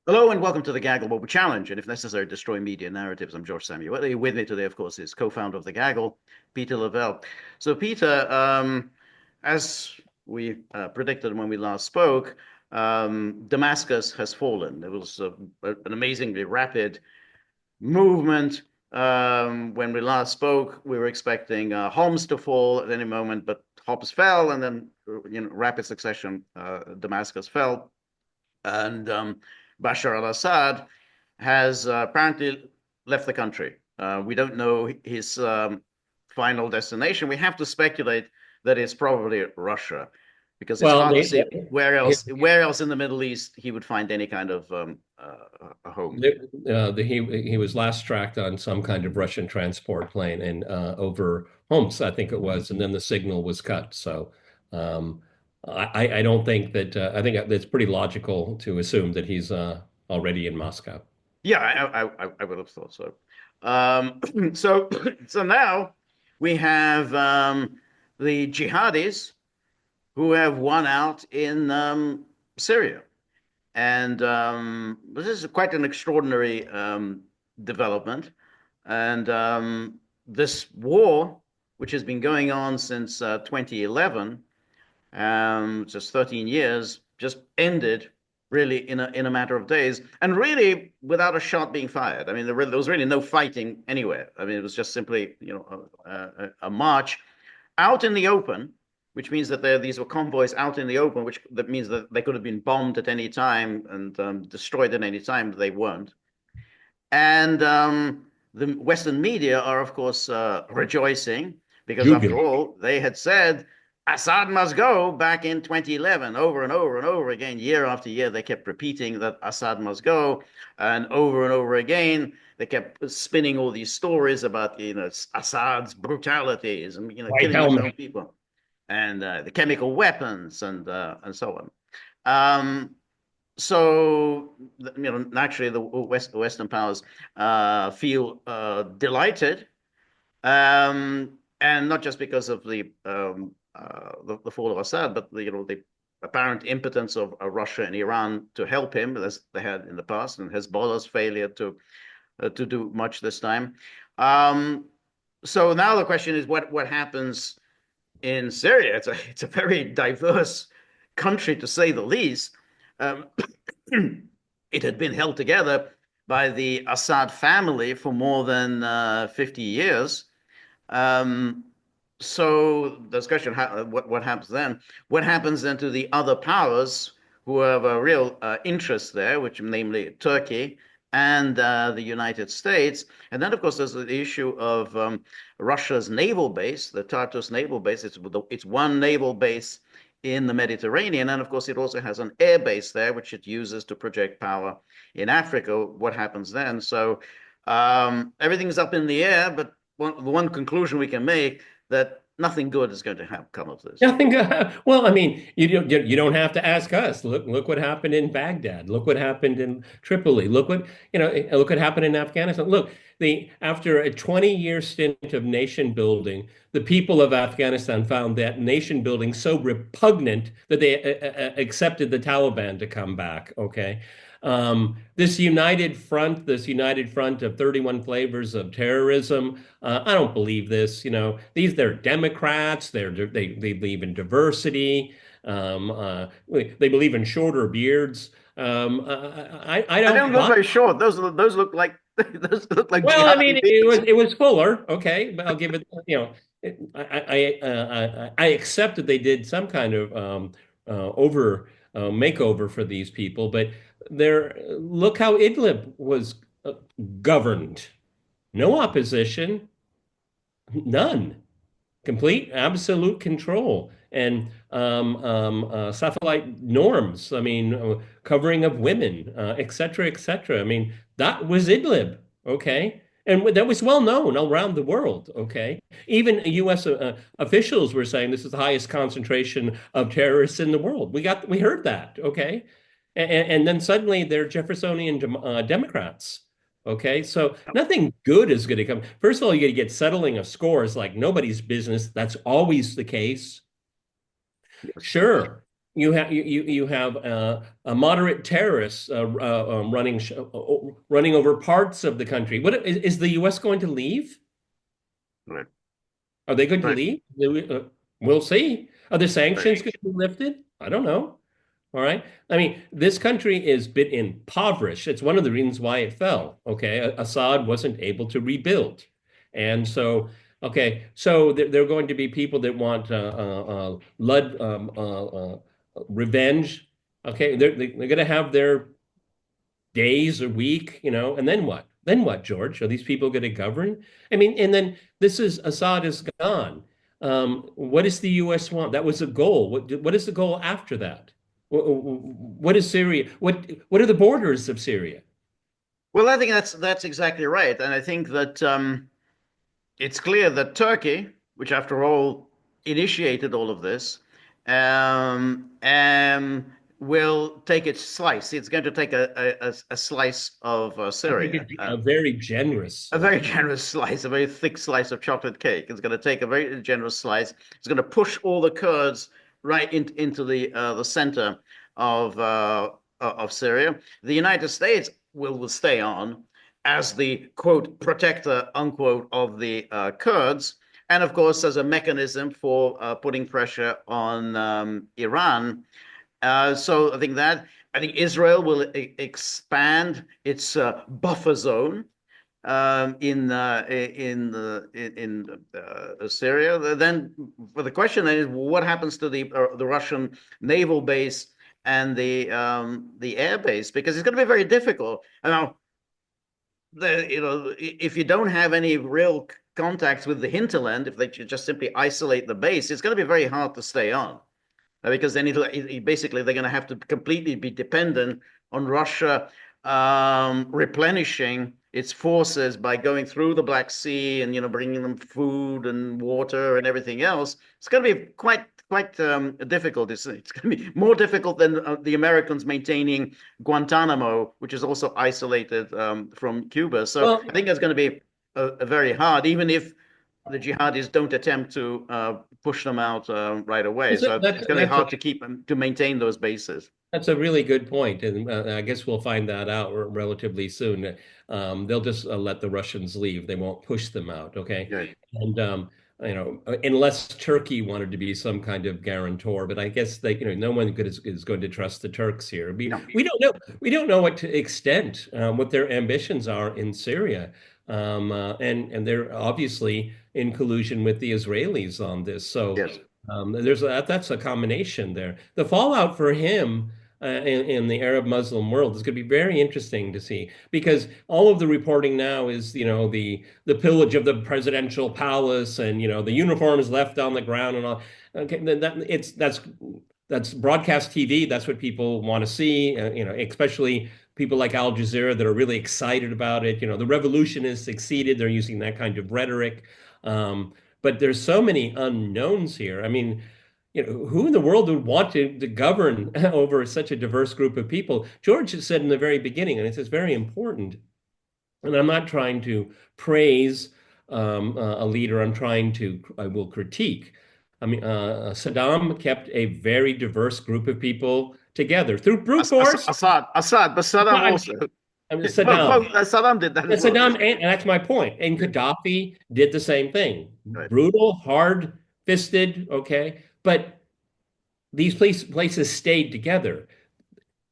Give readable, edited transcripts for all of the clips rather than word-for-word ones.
Hello and welcome to the Gaggle Mobile Challenge, and if necessary, destroy media narratives. I'm George Samuel. With me today, of course, is co-founder of the Gaggle, Peter Lavelle. So, Peter, as we predicted when we last spoke, Damascus has fallen. There was an amazingly rapid movement. When we last spoke, we were expecting Homs to fall at any moment, but Homs fell, and then, rapid succession, Damascus fell. And Bashar al-Assad has apparently left the country. We don't know his final destination. We have to speculate that it's probably Russia, because it's Well, hard to see where else in the Middle East he would find any kind of a home. he was last tracked on some kind of Russian transport plane and over Homs, I think it was, and then the signal was cut. So um, I don't think that I think it's pretty logical to assume that he's already in Moscow. Yeah, I would have thought so. So so now we have the jihadis who have won out in Syria. And this is quite an extraordinary development. And this war, which has been going on since 2011, just 13 years, just ended really in a matter of days, and really without a shot being fired. I mean, there was really no fighting anywhere. I mean, it was just simply, a march out in the open, which means that these were convoys out in the open, which that means that they could have been bombed at any time and destroyed at any time. They weren't. And the Western media are, of course, rejoicing because, after Jubilee. all, they had said Assad must go back in 2011, over and over and over again, year after year. They kept repeating that Assad must go, and over again, they kept spinning all these stories about, Assad's brutalities and, White killing his own helmet. people, and the chemical weapons and so on. Um, so, naturally, the Western powers feel delighted, and not just because of the fall of Assad, but the apparent impotence of Russia and Iran to help him, as they had in the past, and Hezbollah's failure to do much this time. Um, so now the question is, what happens in Syria? It's a very diverse country, to say the least. Um, it had been held together by the Assad family for more than 50 years. Um, so the discussion, what happens then? What happens then to the other powers who have a real interest there, which namely Turkey and the United States? And then, of course, there's the issue of Russia's naval base, the Tartus naval base. It's one naval base in the Mediterranean. And of course, it also has an air base there, which it uses to project power in Africa. What happens then? So everything's up in the air, but one conclusion we can make, that nothing good is going to come of this. Nothing. Well, I mean, you don't have to ask us. Look what happened in Baghdad. Look what happened in Tripoli. Look what happened in Afghanistan. Look, the after a 20-year stint of nation building, the people of Afghanistan found that nation building so repugnant that they accepted the Taliban to come back. Okay. This united front of 31 flavors of terrorism. I don't believe this. They're Democrats. They believe in diversity. They believe in shorter beards. I I don't don't look buy. very short. Those look like those look like Well, I mean, jihadi beards. it was fuller. Okay, but I'll give it. I accept that they did some kind of over makeover for these people, but look how Idlib was governed. No opposition, none. Complete, absolute control and satellite norms. I mean, covering of women, et cetera, et cetera. I mean, that was Idlib, okay? And that was well known around the world, okay? Even U.S. Officials were saying this is the highest concentration of terrorists in the world. We heard that, okay? And then suddenly they're Jeffersonian Democrats. Okay, so nothing good is going to come. First of all, you got to get settling of scores like nobody's business. That's always the case. Yes. Sure, you have a moderate terrorists running over parts of the country. What is the U.S. going to leave? Right, Are they going to right, leave? We'll see. Are the right. sanctions going to be lifted? I don't know. All right. I mean, this country is a bit impoverished. It's one of the reasons why it fell. Okay. Assad wasn't able to rebuild. And so, okay, so there are going to be people that want revenge. Okay. They're going to have their days, a week, and then what? Then what, George? Are these people going to govern? I mean, and then Assad is gone. What does the U.S. want? That was a goal. What is the goal after that? What is Syria? What are the borders of Syria? Well, I think that's exactly right, and I think that it's clear that Turkey, which after all initiated all of this, um, um, will take its slice. It's going to take a slice of I think Syria, a very generous. a very generous slice, a very thick slice of chocolate cake. It's going to take a very generous slice. It's going to push all the Kurds right into the center of Syria. The United States will stay on as the quote protector unquote of the Kurds, and of course as a mechanism for putting pressure on Iran. So I think Israel will expand its buffer zone in Syria. Then, for the question is, what happens to the Russian naval base and the air base? Because it's going to be very difficult. Now, if you don't have any real contacts with the hinterland, if they just simply isolate the base, it's going to be very hard to stay on. Because then basically they're going to have to completely be dependent on Russia replenishing its forces by going through the Black Sea and bringing them food and water and everything else. It's going to be quite difficult. It's going to be more difficult than the Americans maintaining Guantanamo, which is also isolated from Cuba. So Well, I think it's going to be a very hard, even if the jihadis don't attempt to push them out right away. that's a, So it's that's, going to be that's a hard to keep them to maintain those bases. That's a really good point, and I guess we'll find that out relatively soon. They'll just let the Russians leave; they won't push them out. Okay, Right. and unless Turkey wanted to be some kind of guarantor, but I guess no one is going to trust the Turks here. No. We don't know. We don't know what to extent what their ambitions are in Syria, and they're obviously in collusion with the Israelis on this. So. Yes. That's a combination there. The fallout for him in the Arab Muslim world is going to be very interesting to see because all of the reporting now is, the pillage of the presidential palace and, the uniforms left on the ground and all. Okay, that's broadcast TV. That's what people want to see, especially people like Al Jazeera that are really excited about it. The revolution has succeeded. They're using that kind of rhetoric. But there's so many unknowns here. I mean, who in the world would want to govern over such a diverse group of people? George said in the very beginning, and it's very important, and I'm not trying to praise a leader, I will critique. I mean, Saddam kept a very diverse group of people together through brute force. Assad, but Saddam also. I mean, Saddam. Saddam did that And as well. Saddam, and that's my point. And Gaddafi did the same thing. Right. Brutal, hard-fisted, okay? But these places stayed together.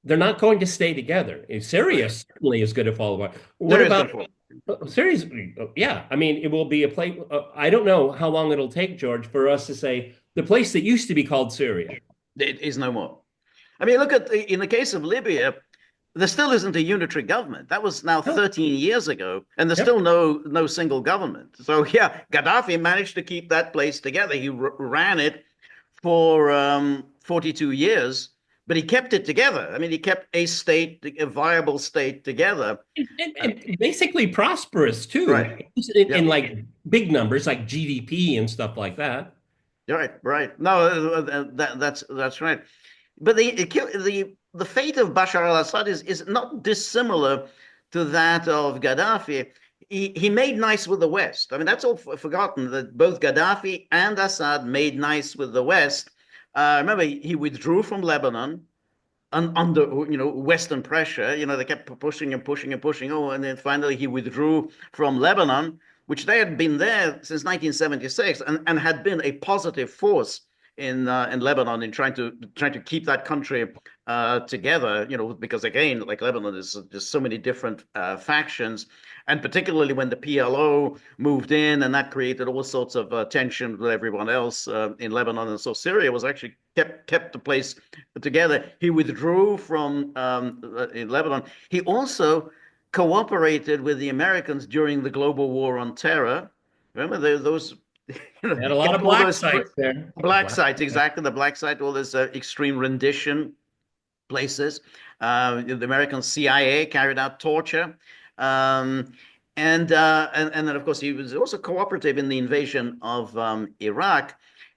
They're not going to stay together. Syria certainly is going to fall apart. What about Syria's? Yeah, I mean, it will be a place. I don't know how long it'll take, George, for us to say the place that used to be called Syria. It is no more. I mean, look in the case of Libya, there still isn't a unitary government. That was now 13 years ago, and there's still no single government. So yeah, Gaddafi managed to keep that place together. He ran it for 42 years, but he kept it together. I mean, he kept a viable state together. And basically prosperous too, right? In like big numbers like GDP and stuff like that. Right. No, that's right. But the fate of Bashar al-Assad is not dissimilar to that of Gaddafi. He made nice with the West. I mean, that's all forgotten, that both Gaddafi and Assad made nice with the West. Remember, he withdrew from Lebanon under Western pressure. They kept pushing and pushing and pushing. Oh, and then finally he withdrew from Lebanon, which they had been there since 1976 and had been a positive force in Lebanon in trying to keep that country together. Because again, like Lebanon is just so many different factions, and particularly when the PLO moved in, and that created all sorts of tension with everyone else in Lebanon, and so Syria was actually kept the place together. He withdrew from in Lebanon. He also cooperated with the Americans during the global war on terror. Remember those, They had a lot of all black those sites there. black Black sites, sites. exactly the black site, all this extreme rendition places. The American CIA carried out torture. Um, and then, of course, he was also cooperative in the invasion of Iraq.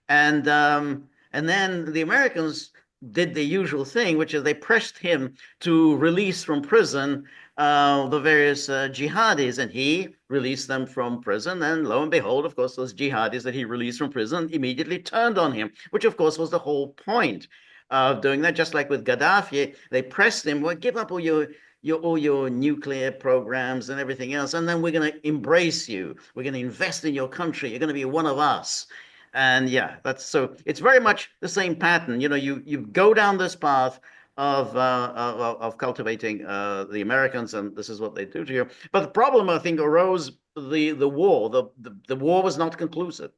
And then the Americans did the usual thing, which is they pressed him to release from prison the various jihadis, and he released them from prison. And lo and behold, of course, those jihadis that he released from prison immediately turned on him, which, of course, was the whole point of doing that. Just like with Gaddafi, they pressed him, well, give up all your nuclear programs and everything else, and then we're going to embrace you. We're going to invest in your country. You're going to be one of us. And yeah, that's so. It's very much the same pattern. You go down this path of cultivating the Americans, and this is what they do to you. But the problem, I think, arose the war. The war was not conclusive.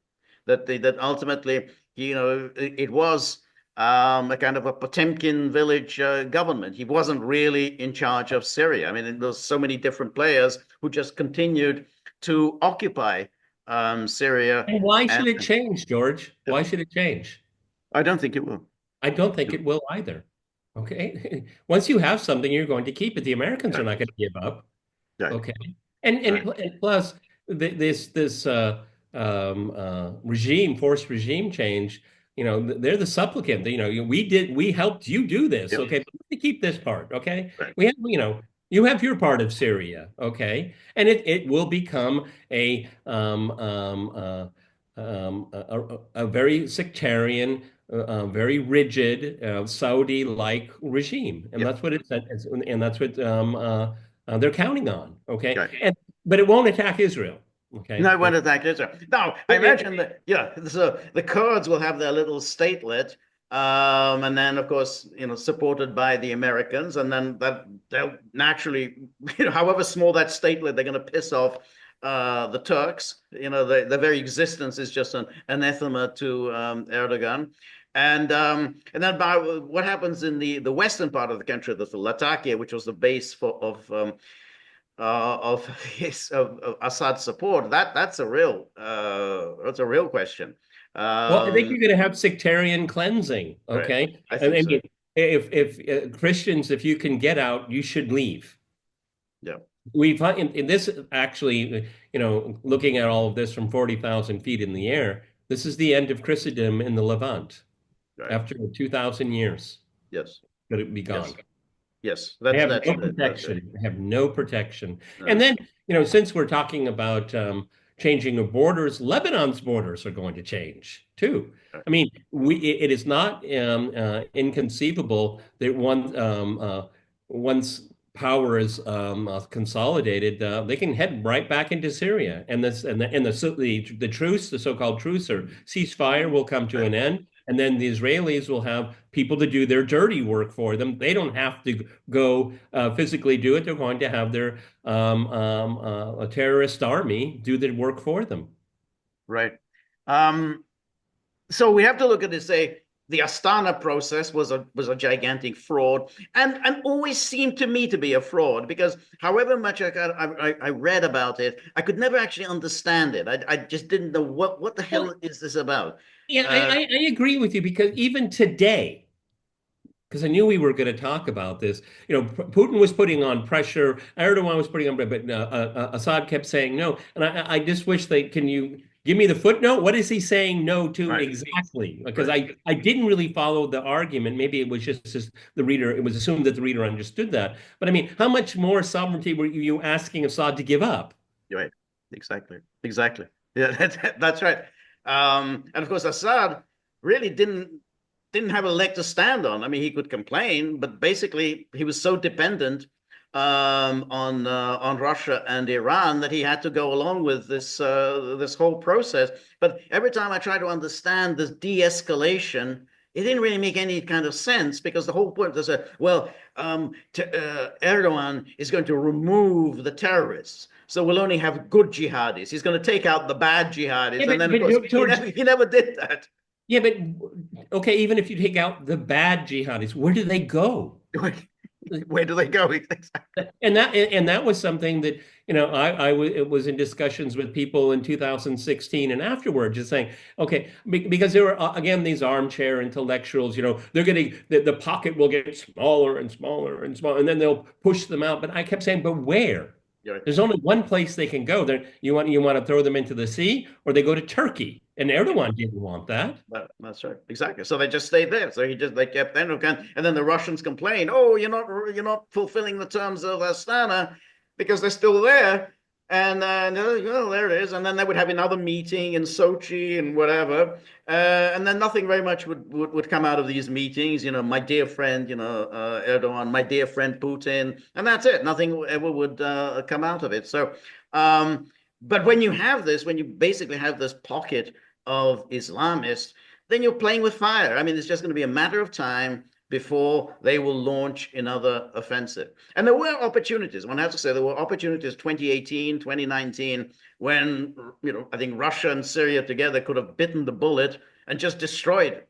That ultimately, it was a kind of a Potemkin village government. He wasn't really in charge of Syria. I mean, there's so many different players who just continued to occupy Syria. And why And should it change, George? yeah, Why should it change? I don't think it will. I don't think it will either. Okay. Once you have something, you're going to keep it. The Americans are Right, not going to give up. right, Okay. And right. and plus this regime, forced regime change, they're the supplicant. We helped you do this. Yep, Okay. But we keep this part. Okay. right, We have, you have your part of Syria. Okay. And it will become a very sectarian, very rigid, Saudi-like regime, and yep, that's what and that's what they're counting on. Okay, right. but it won't attack Israel. Okay, No one attacked Israel. Now, I imagine that, yeah, so the Kurds will have their little statelet, and then, of course, supported by the Americans, and then that they'll naturally, however small that statelet, they're going to piss off the Turks. The very existence is just an anathema to Erdogan. And then what happens in the western part of the country, the Latakia, which was the base of his of Assad's support, that's a real question. well, I think Um, you're going to have sectarian cleansing. right, Okay, I and think I so. mean, if Christians, if you can get out, you should leave. Yeah, We find in this actually, looking at all of this from 40,000 feet in the air, this is the end of Christendom in the Levant. right. After 2,000 years, Yes, that it be yes, gone. yes. They That's have that's no it. That's right. protection. They have no protection. And No, then, since we're talking about changing of borders, Lebanon's borders are going to change too. right, I mean, it is not inconceivable that once power is consolidated, they can head right back into Syria, and the truce, the so-called truce or ceasefire, will come to right. an end. And then the Israelis will have people to do their dirty work for them. They don't have to go physically do it. They're going to have their a terrorist army do the work for them. Right. Um, so we have to look at it and say the Astana process was a gigantic fraud, and always seemed to me to be a fraud, because however much I read about it, I could never actually understand it. I just didn't know what the Well, hell is this about. yeah, Uh, I agree with you because even today, because I knew we were going to talk about this. Putin was putting on pressure. Erdogan was putting on, but Assad kept saying no. And I just wish can you give me the footnote? What is he saying no to right, exactly? Because right, I didn't really follow the argument. Maybe it was just the reader, it was assumed that the reader understood that. But I mean, how much more sovereignty were you asking Assad to give up? right, exactly, exactly. Yeah, that's right. And of course, Assad really didn't. didn't have a leg to stand on. I mean, he could complain, but basically he was so dependent on Russia and Iran that he had to go along with this whole process. But every time I try to understand this de-escalation, it didn't really make any kind of sense, because the whole point was that, well, Erdogan is going to remove the terrorists. So we'll only have good jihadis. He's going to take out the bad jihadis. Yeah, And then, of course, George, he never did that. yeah, but okay, even if you take out the bad jihadis, where do they go? Where do they go? And that was something that, it was in discussions with people in 2016 and afterward, just saying, okay, because there were again these armchair intellectuals, they're getting the pocket will get smaller and smaller and smaller, and then they'll push them out. But I kept saying, but where? Right. There's only one place they can go. There, you want to throw them into the sea, or they go to Turkey. And Erdogan didn't want that. That's right, exactly. So they just stayed there. So they kept Erdogan, and then the Russians complained, "Oh, you're not fulfilling the terms of Astana because they're still there." And well, there it is. And then they would have another meeting in Sochi and whatever, and then nothing very much would come out of these meetings. My dear friend, Erdogan, my dear friend Putin, and that's it. Nothing ever would come out of it. So. But when you basically have this pocket of Islamists, then you're playing with fire. I mean, it's just going to be a matter of time before they will launch another offensive. And there were opportunities. One has to say there were opportunities 2018, 2019, when, I think Russia and Syria together could have bitten the bullet and just destroyed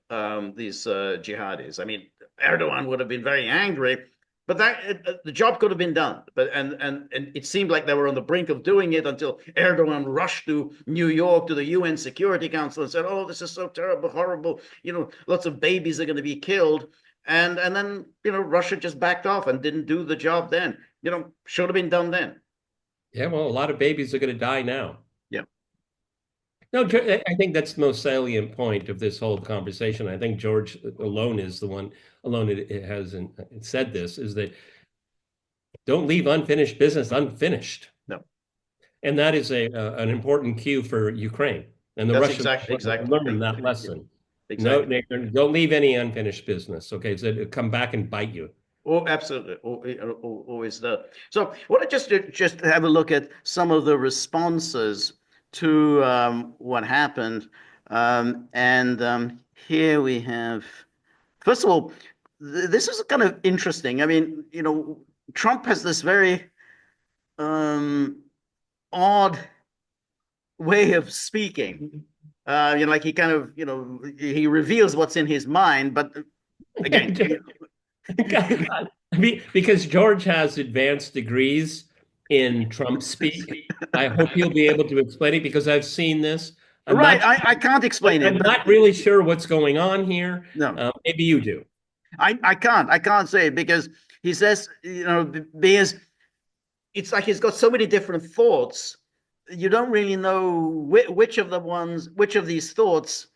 these jihadis. I mean, Erdogan would have been very angry. But the job could have been done. And it seemed like they were on the brink of doing it until Erdogan rushed to New York to the UN Security Council and said, "Oh, this is so terrible, horrible. Lots of babies are going to be killed." And then Russia just backed off and didn't do the job then. Should have been done then. Yeah, well, a lot of babies are going to die now. Yeah. No, I think that's the most salient point of this whole conversation. I think George alone is the one alone it has said this, is that don't leave unfinished business unfinished. No. And that is an important cue for Ukraine. And the Russians exactly learn that lesson. Exactly. No, don't leave any unfinished business. Okay, so it'll come back and bite you. Oh, absolutely. Always that. So I want to just have a look at some of the responses to what happened. Here we have, first of all, this is kind of interesting. I mean, Trump has this very odd way of speaking. Like he kind of, he reveals what's in his mind, but again, I mean, because George has advanced degrees in Trump speak. I hope he'll be able to explain it, because I've seen this. I can't explain it. I'm not really sure what's going on here. No. Maybe you do. I can't say it, because he says, because it's like he's got so many different thoughts. You don't really know which of these thoughts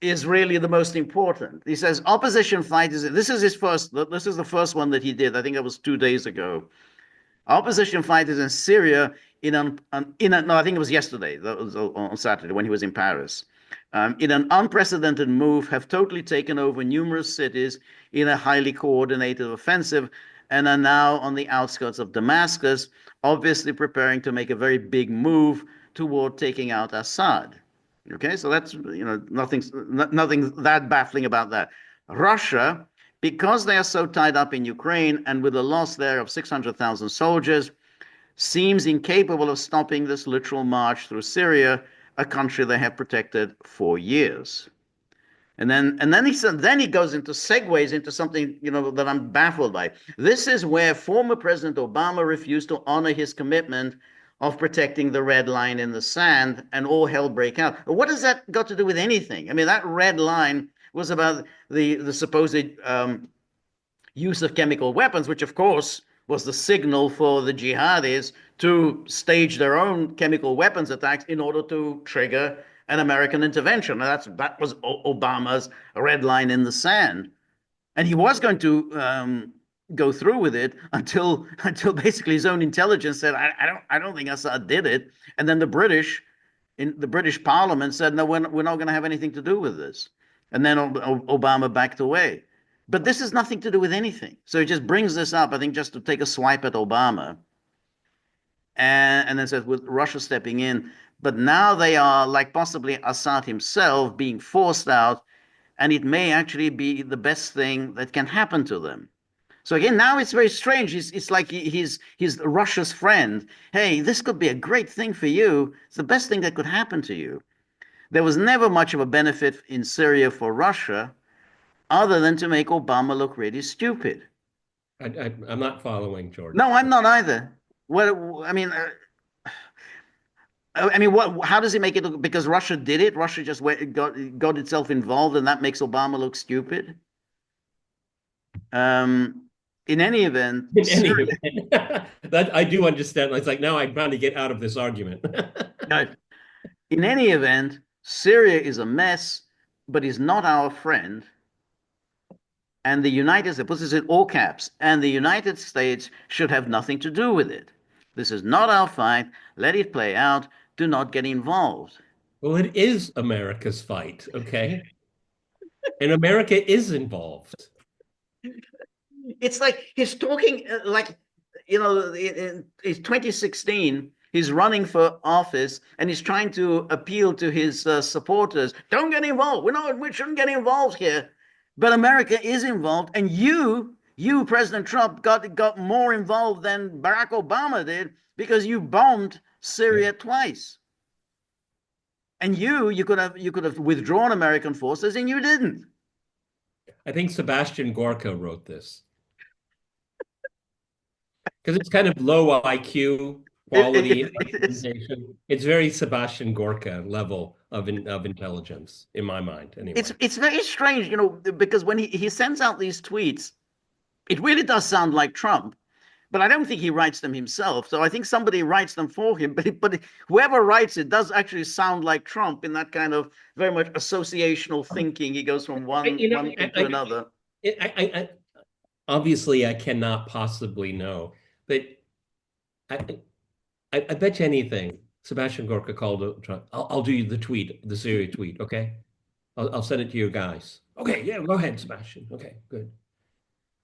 is really the most important. He says opposition fighters. This is the first one that he did. I think it was 2 days ago. Opposition fighters in Syria no, I think it was yesterday. That was on Saturday when he was in Paris. In an unprecedented move, have totally taken over numerous cities in a highly coordinated offensive, and are now on the outskirts of Damascus, obviously preparing to make a very big move toward taking out Assad. Okay, so that's nothing that baffling about that. Russia, because they are so tied up in Ukraine and with a loss there of 600,000 soldiers, seems incapable of stopping this literal march through Syria, a country they have protected for years. And then he goes into segues into something that I'm baffled by. This is where former President Obama refused to honor his commitment of protecting the red line in the sand, and all hell break out. What has that got to do with anything? I mean, that red line was about the supposed use of chemical weapons, which of course was the signal for the jihadis to stage their own chemical weapons attacks in order to trigger an American intervention. And that was Obama's red line in the sand. And he was going to go through with it until basically his own intelligence said, I don't think Assad did it. And then the British Parliament said, no, we're not going to have anything to do with this. And then Obama backed away. But this has nothing to do with anything. So he just brings this up, I think, just to take a swipe at Obama, and then says with Russia stepping in. But now they are, like possibly Assad himself, being forced out, and it may actually be the best thing that can happen to them. So again, now it's very strange. It's like he's Russia's friend. Hey, this could be a great thing for you. It's the best thing that could happen to you. There was never much of a benefit in Syria for Russia, other than to make Obama look really stupid. I'm not following, Jordan. No, I'm not either. What I mean, what? How does he make it look? Because Russia did it. Russia just got itself involved, and that makes Obama look stupid. Um, in any event, In any Syria, event, that I do understand. It's like now I'm trying to get out of this argument. in any event, Syria is a mess, but is not our friend. And the United States, puts this in all caps, and the United States should have nothing to do with it. This is not our fight. Let it play out. Do not get involved. Well, it is America's fight, okay? And America is involved. It's like he's talking like, in 2016, he's running for office and he's trying to appeal to his supporters. Don't get involved. We shouldn't get involved here. But America is involved, and you, President Trump, got more involved than Barack Obama did because you bombed Yeah. Syria twice. And you could have withdrawn American forces, and you didn't. I think Sebastian Gorka wrote this because it's kind of low IQ quality It's presentation. It's very Sebastian Gorka level of intelligence in my mind, it's anyway. it's very strange, because when he sends out these tweets, it really does sound like Trump. But I don't think he writes them himself. So I think somebody writes them for him. But whoever writes it does actually sound like Trump in that kind of very much associational thinking. He goes from I, one you know, one thing to another. I obviously I cannot possibly know, but I, I bet you anything. Sebastian Gorka called Trump. I'll do you the tweet, the Syria tweet. Okay, I'll send it to your guys. Okay, yeah, go ahead, Sebastian. Okay, good.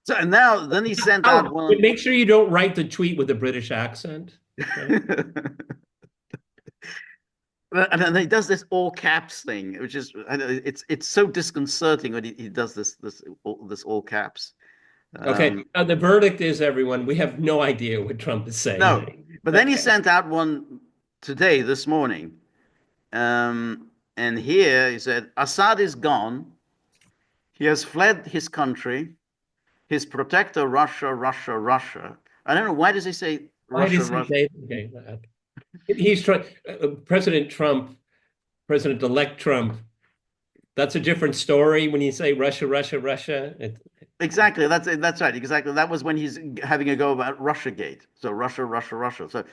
So now then he sent Oh, out but one. make sure you don't write the tweet with a British accent. Okay. And then he does this all caps thing, which is, I know, it's so disconcerting when he does this all caps. Okay. Um, The verdict is, everyone, we have no idea what Trump is no, saying. but then he Okay. sent out one today, this morning, and here he said Assad is gone. He has fled his country. His protector, Russia, Russia, Russia. I don't know, why does he say Why Russia, does he Russia? say? Okay. He's trying. President Trump, President-elect Trump. That's a different story when you say Russia, Russia, Russia. Exactly. That's right. Exactly. That was when he's having a go about Russiagate. So Russia, Russia, Russia. So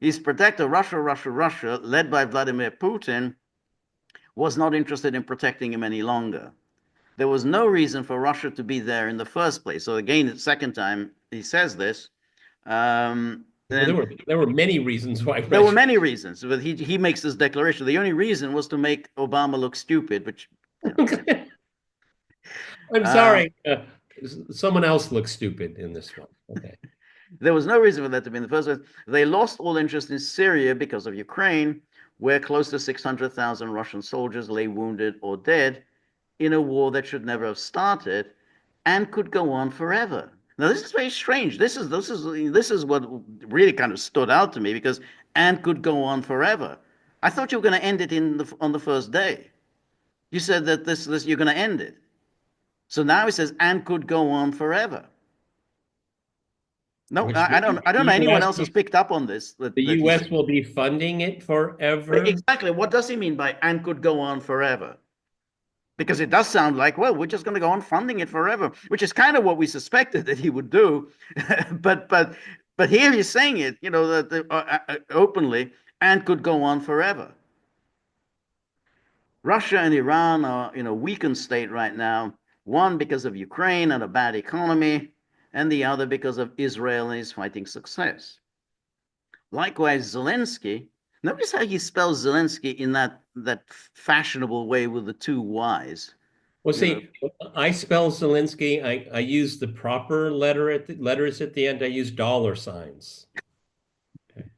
his protector, Russia, Russia, Russia, led by Vladimir Putin, was not interested in protecting him any longer. There was no reason for Russia to be there in the first place. So again, the second time he says this. Well, And there were many reasons why there were Russia. many reasons, but he makes this declaration. The only reason was to make Obama look stupid, which, you know. I'm Um, sorry. Someone else looks stupid in this one. Okay. there was no reason for that to be in the first place. They lost all interest in Syria because of Ukraine, where close to 600,000 Russian soldiers lay wounded or dead in a war that should never have started and could go on forever. Now, this is very strange. This is what really kind of stood out to me, because and could go on forever. I thought you were going to end it on the first day. You said that this you're going to end it. So now it says and could go on forever. No, Which I don't know the anyone U.S. else has picked up on this. the That he's U.S. will be funding it forever. exactly, what does he mean by and could go on forever? Because it does sound like, well, we're just going to go on funding it forever, which is kind of what we suspected that he would do. but but but here he's saying it, openly, and could go on forever. Russia and Iran are in a weakened state right now. One because of Ukraine and a bad economy, and the other because of Israelis fighting success. Likewise, Zelensky. Notice how he spells Zelensky in that fashionable way with the two Y's. Well, You know. see, I spell Zelensky. I use the proper letters at the end. I use dollar signs. Okay.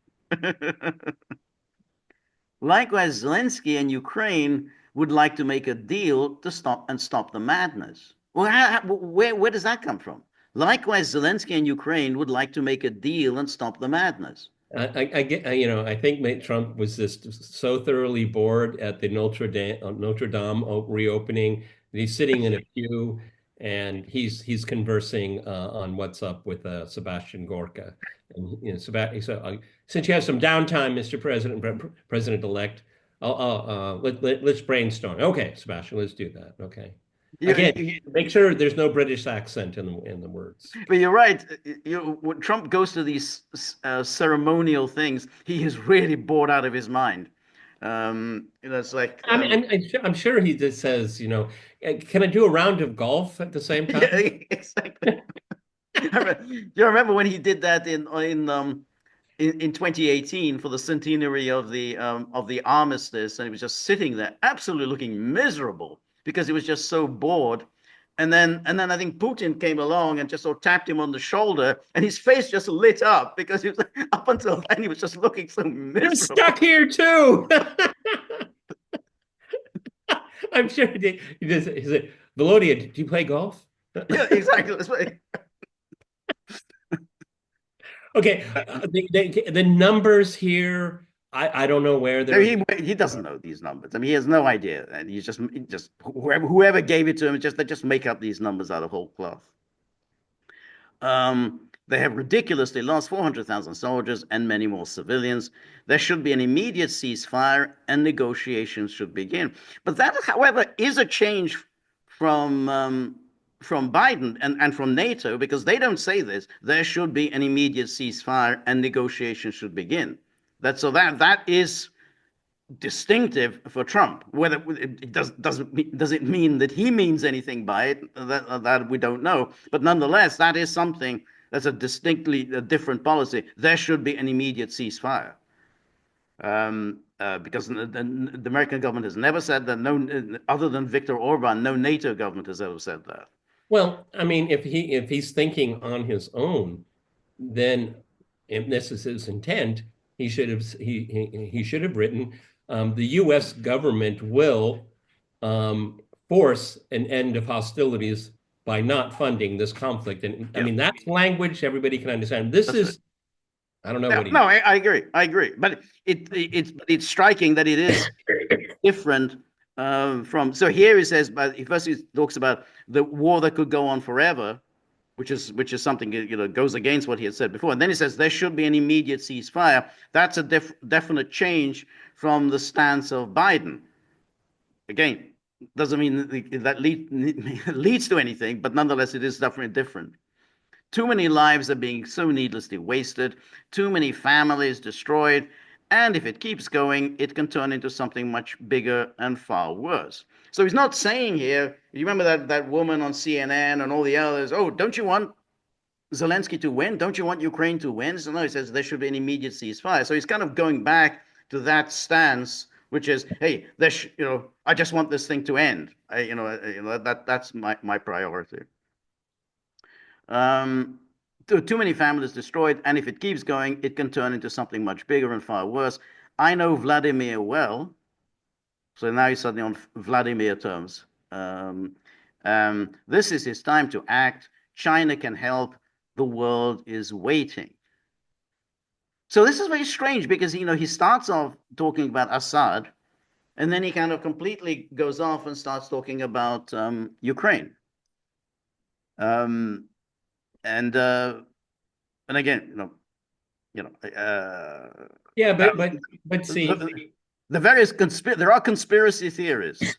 Likewise, Zelensky and Ukraine would like to make a deal to stop the madness. Well, where does that come from? Likewise, Zelensky and Ukraine would like to make a deal and stop the madness. I get, I think Trump was just so thoroughly bored at the Notre Dame reopening that he's sitting in a pew and he's conversing on what's up with Sebastian Gorka. And since you have some downtime, Mr. President-elect, let's brainstorm. Okay, Sebastian, let's do that. Okay. You, Again, you, make sure there's no British accent in the words. but you're right. When Trump goes to these ceremonial things, he is really bored out of his mind. It's like, I'm sure he just says, can I do a round of golf at the same yeah, time? exactly. You remember when he did that in 2018 for the centenary of the armistice, and he was just sitting there, absolutely looking miserable because he was just so bored. And then I think Putin came along and just sort of tapped him on the shoulder, and his face just lit up because he was up until then he was just looking so I'm stuck miserable. here too. I'm sure he did. He said, Volodya, do you play golf? Yeah, exactly. That's what, Okay, the numbers here, I don't know where no, they're. he doesn't know these numbers. I mean, he has no idea, and he just whoever gave it to him, they just make up these numbers out of whole cloth. They have ridiculously lost 400,000 soldiers and many more civilians. There should be an immediate ceasefire and negotiations should begin. But that, however, is a change from Biden and from NATO because they don't say this. There should be an immediate ceasefire and negotiations should begin. That is distinctive for Trump. Whether it does it mean that he means anything by it, that we don't know. But nonetheless, that is something that's a distinctly different policy. There should be an immediate ceasefire. Because the American government has never said that. No, other than Viktor Orban, no NATO government has ever said that. Well, I mean, if he's thinking on his own, then if this is his intent, he should have written the U.S. government will force an end of hostilities by not funding this conflict. And I Yeah, mean, that's language everybody can understand. This that's right. is, I don't know No, what he no, I agree. I agree. But it's striking that it is different from. So here he says, but first he talks about the war that could go on forever, which is something goes against what he had said before. And then he says there should be an immediate ceasefire. That's a definite change from the stance of Biden. Again, doesn't mean that leads to anything, but nonetheless, it is definitely different. Too many lives are being so needlessly wasted, too many families destroyed, and if it keeps going, it can turn into something much bigger and far worse. So he's not saying here, you remember that woman on CNN and all the others, oh, don't you want Zelensky to win? Don't you want Ukraine to win? So no, he says there should be an immediate ceasefire. So he's kind of going back to that stance, which is, hey, I just want this thing to end. That's my priority. Um, too many families destroyed, and if it keeps going, it can turn into something much bigger and far worse. I know Vladimir well, so now he's suddenly on Vladimir terms. This is his time to act. China can help. The world is waiting. So this is very strange because he starts off talking about Assad, and then he kind of completely goes off and starts talking about Ukraine. Um, and and again, Yeah, now, but see, there are conspiracy theorists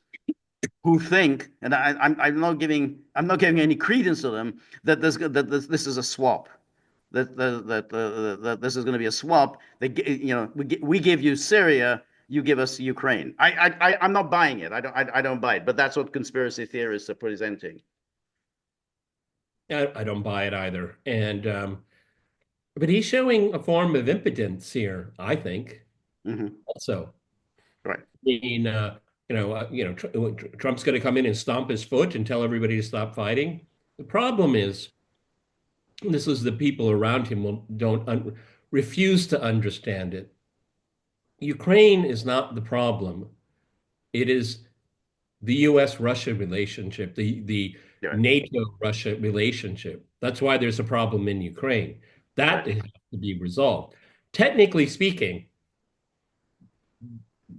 who think, and I'm not giving any credence to them that this is a swap. That this is going to be a swap. We give you Syria, you give us Ukraine. I'm not buying it. I don't buy it. But that's what conspiracy theorists are presenting. I don't buy it either. And but he's showing a form of impotence here, I think. Hmm. Also, Right. I mean, Trump's going to come in and stomp his foot and tell everybody to stop fighting. The problem is, and this is the people around him don't refuse to understand it. Ukraine is not the problem. It is the U.S.-Russia relationship, the Right. NATO-Russia relationship. That's why there's a problem in Ukraine. That Right. has to be resolved. Technically speaking,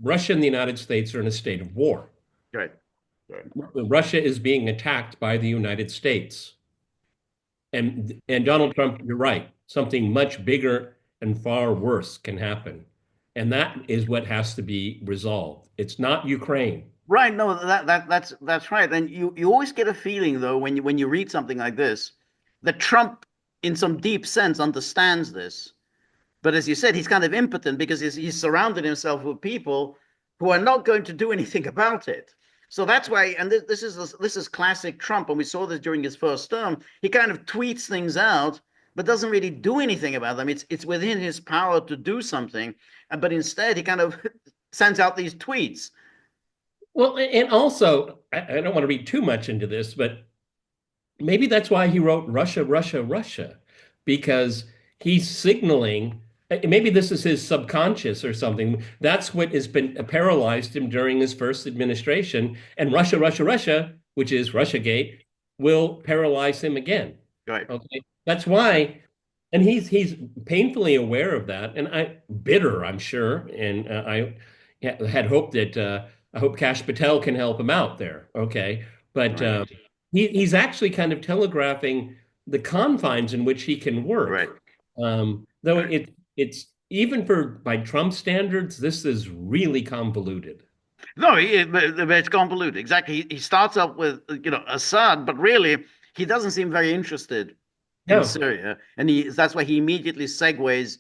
Russia and the United States are in a state of war. Right. Right. Russia is being attacked by the United States. And Donald Trump, you're right, something much bigger and far worse can happen. And that is what has to be resolved. It's not Ukraine. Right. No, that's right. And you always get a feeling though when you read something like this that Trump, in some deep sense, understands this. But as you said, he's kind of impotent because he's surrounded himself with people who are not going to do anything about it. So that's why, and this is classic Trump, and we saw this during his first term. He kind of tweets things out, but doesn't really do anything about them. It's within his power to do something, but instead he kind of sends out these tweets. Well, and also, I don't want to read too much into this, but maybe that's why he wrote Russia, Russia, Russia, because he's signaling. Maybe this is his subconscious or something. That's what has been paralyzed him during his first administration. And Russia, Russia, Russia, which is Russiagate, will paralyze him again. Right. Okay. That's why, and he's painfully aware of that, and bitter, I'm sure. And I had hoped that I hope Kash Patel can help him out there. Okay, but Right. he's actually kind of telegraphing the confines in which he can Right. work. Though Right. it's even for by Trump standards, this is really convoluted. No, it's convoluted. Exactly. He starts up with Assad, but really he doesn't seem very interested in No, Syria, and that's why he immediately segues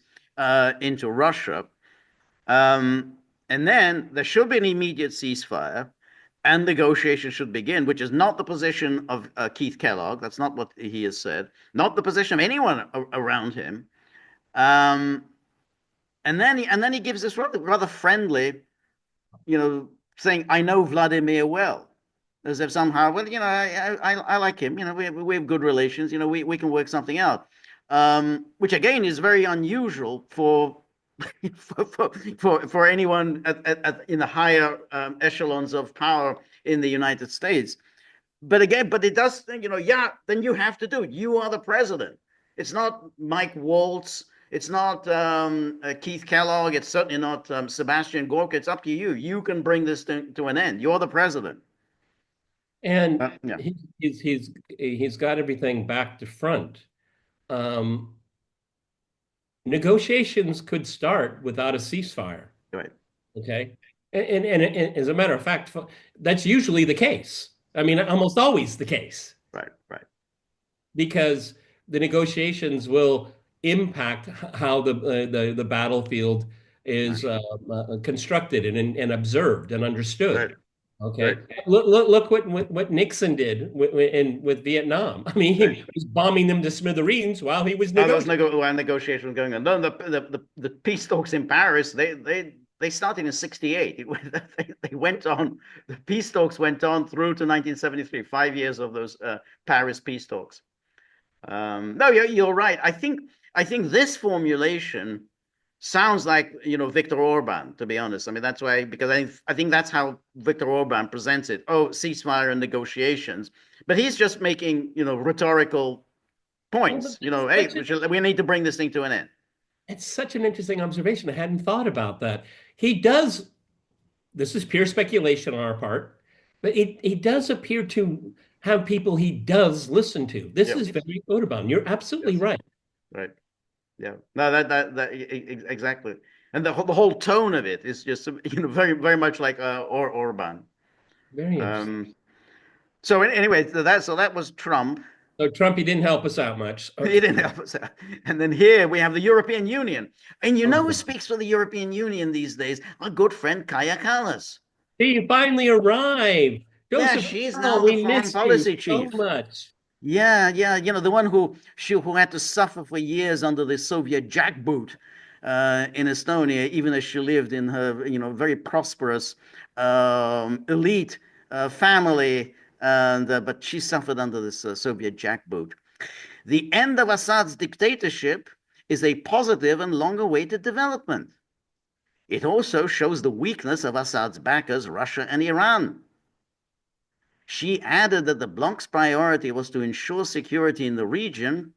into Russia. And then there should be an immediate ceasefire, and negotiations should begin, which is not the position of Keith Kellogg. That's not what he has said. Not the position of anyone around him. Um, and then he gives this rather friendly, saying, "I know Vladimir well," as if somehow, well, I like him. We have good relations. We can work something out. Which again is very unusual for for anyone in the higher echelons of power in the United States. But again, but it does, yeah, then you have to do it. You are the president. It's not Mike Waltz. It's not Keith Kellogg. It's certainly not Sebastian Gorka. It's up to you. You can bring this to an end. You're the president. and Yeah, he's got everything back to front. Um, Negotiations could start without a ceasefire. right, Okay. And as a matter of fact, that's usually the case. I mean, almost always the case, right, right, because the negotiations will impact how the battlefield is right, constructed and observed and right, understood. right, Okay. Look what Nixon did with Vietnam. I mean, right. he was bombing them to smithereens while he was Now there's negotiating. negotiations going on. No, the peace talks in Paris, they started in '68. They went on. The peace talks went on through to 1973. 5 years of those Paris peace talks. No, you're right. I think this formulation sounds like Viktor Orban. To be honest, I mean that's why, because I think that's how Viktor Orban presents it. Oh, ceasefire and negotiations, but he's just making rhetorical Well, but points. Hey, such a we need to bring this thing to an end. It's such an interesting observation. I hadn't thought about that. He does, this is pure speculation on our part, but he does appear to have people he does listen to. This Yep. is very Audubon. You're absolutely Yes. right. Right. Yeah. No, that exactly. And the whole tone of it is just very very much like Orban. Very interesting. Um. So anyway, so that was Trump. So Trump, he didn't help us out much. He Okay. didn't help us out. And then here we have the European Union. And Oh, who God. speaks for the European Union these days? Our good friend Kaya Kallas. He finally arrived. Yeah, Joseph, she's oh, now the we foreign missed you policy so chief. much. Yeah, yeah, the one who had to suffer for years under the Soviet jackboot, in Estonia, even as she lived in her, very prosperous, elite family, and but she suffered under this Soviet jackboot. The end of Assad's dictatorship is a positive and long-awaited development. It also shows the weakness of Assad's backers, Russia and Iran. She added that the bloc's priority was to ensure security in the region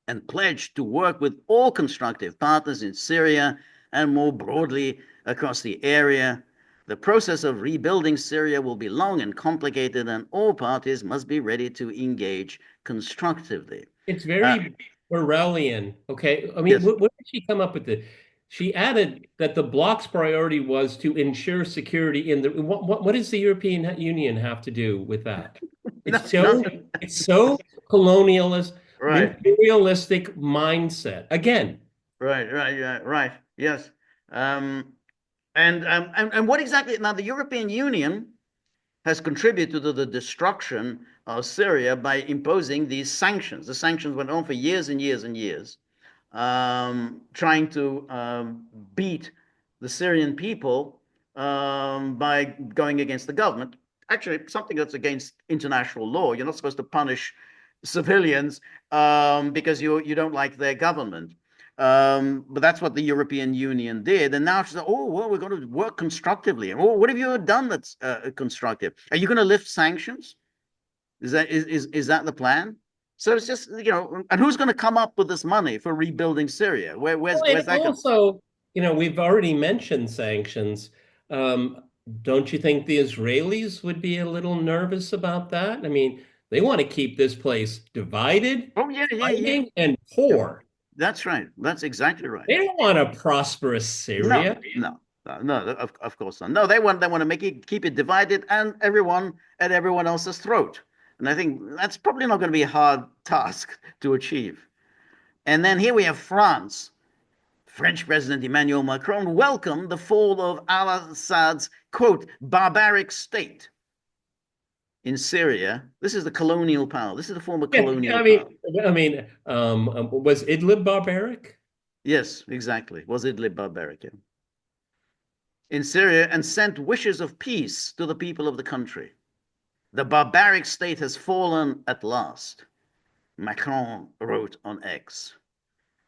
and pledged to work with all constructive partners in Syria and more broadly across the area. The process of rebuilding Syria will be long and complicated, and all parties must be ready to engage constructively. It's Uh, very Orwellian. Okay. I mean, yes. what did she come up with? She added that the bloc's priority was to ensure security in the. What does the European Union have to do with that? No, It's no, so it's so colonialist, right, imperialistic mindset. Again, right. Yes. Um, and what exactly? Now, the European Union has contributed to the destruction of Syria by imposing these sanctions. The sanctions went on for years and years and years, trying to beat the Syrian people by going against the government. Actually, something that's against international law. You're not supposed to punish civilians because you don't like their government. But that's what the European Union did. And now she said, oh, well, we're going to work constructively. Oh, what have you done that's constructive? Are you going to lift sanctions? Is that the plan? So it's just, and who's going to come up with this money for rebuilding Syria? and Where's that going? also, we've already mentioned sanctions. Um, don't you think the Israelis would be a little nervous about that? I mean, they want to keep this place divided, Oh yeah. fighting, and Yep. poor. That's right. That's exactly right. They don't want a prosperous No, Syria. no. Of course not. No, they want to make it keep it divided and everyone at everyone else's throat. And I think that's probably not going to be a hard task to achieve. And then here we have France. French President Emmanuel Macron welcomed the fall of al-Assad's, quote, barbaric state in Syria. This is the colonial power. This is the former Yeah, colonial power. was Idlib barbaric? Yes, exactly. Was Idlib barbaric? Yeah. In Syria and sent wishes of peace to the people of the country. The barbaric state has fallen at last, Macron wrote on X.